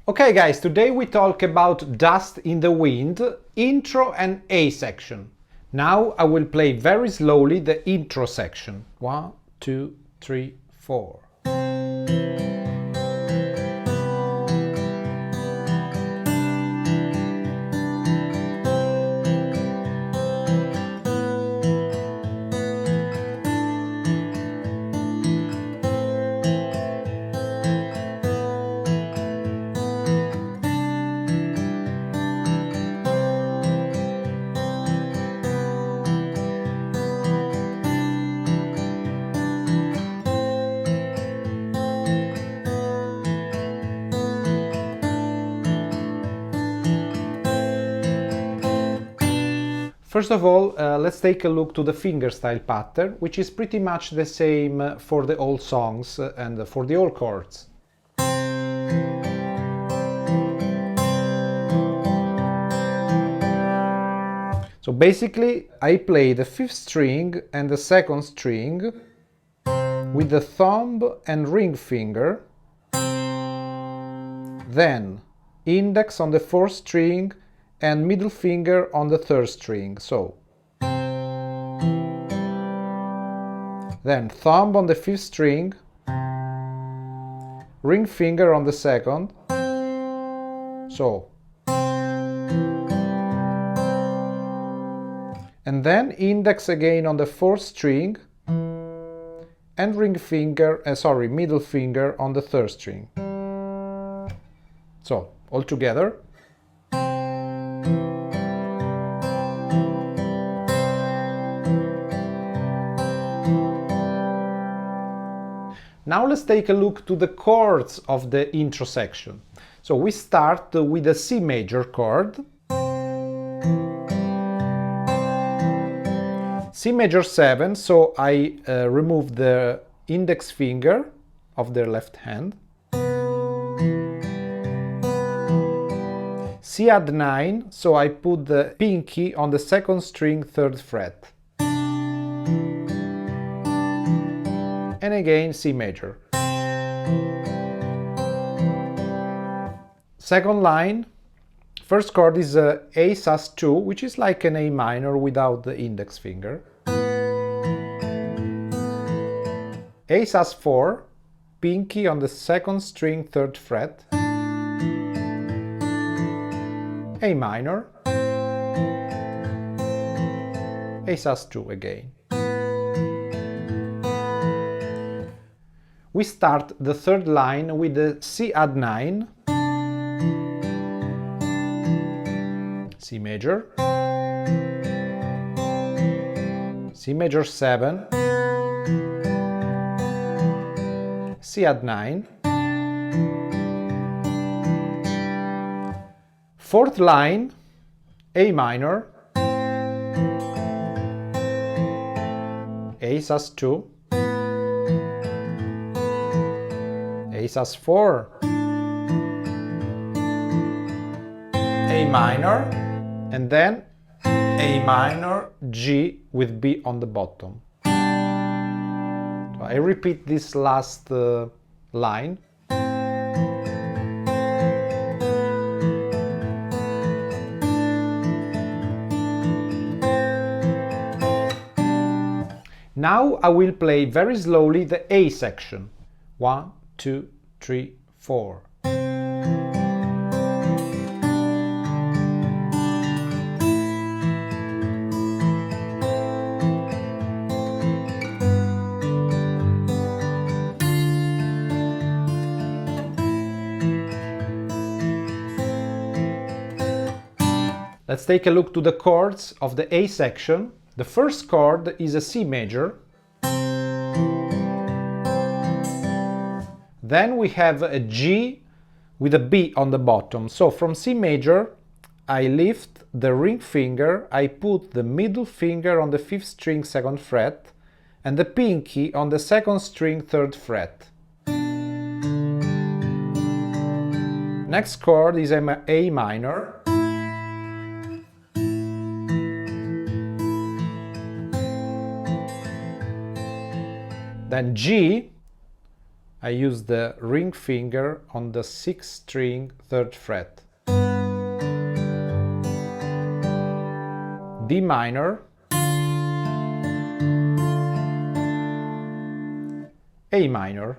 Okay guys, today we talk about Dust in the Wind, intro and A section. Now I will play very slowly the intro section. 1, 2, 3, 4. First of all, let's take a look to the fingerstyle pattern, which is pretty much the same for the old songs and for the old chords. So basically, I play the 5th string and the 2nd string with the thumb and ring finger, then index on the 4th string and middle finger on the 3rd string, so. Then thumb on the 5th string, ring finger on the 2nd, so. And then index again on the 4th string and middle finger on the 3rd string. So, all together. Now let's take a look to the chords of the intro section. So we start with a C major chord, C major 7, so I remove the index finger of the left hand, C add 9, so I put the pinky on the 2nd string 3rd fret. And again C major. Second line, first chord is A sus2, which is like an A minor without the index finger. A sus4, pinky on the 2nd string 3rd fret. A minor. A sus2 again. We start the third line with the C add 9, C major, C major 7, C add 9. Fourth line, A minor, A sus2, A sus4, A minor, and then A minor, G with B on the bottom. So I repeat this last line. Now I will play very slowly the A section. 1, 2, 3, 4. Let's take a look to the chords of the A section. The first chord is a C major. Then we have a G with a B on the bottom. So from C major, I lift the ring finger, I put the middle finger on the 5th string 2nd fret and the pinky on the 2nd string 3rd fret. Next chord is A minor. Then G, I use the ring finger on the 6th string 3rd fret. D minor, A minor.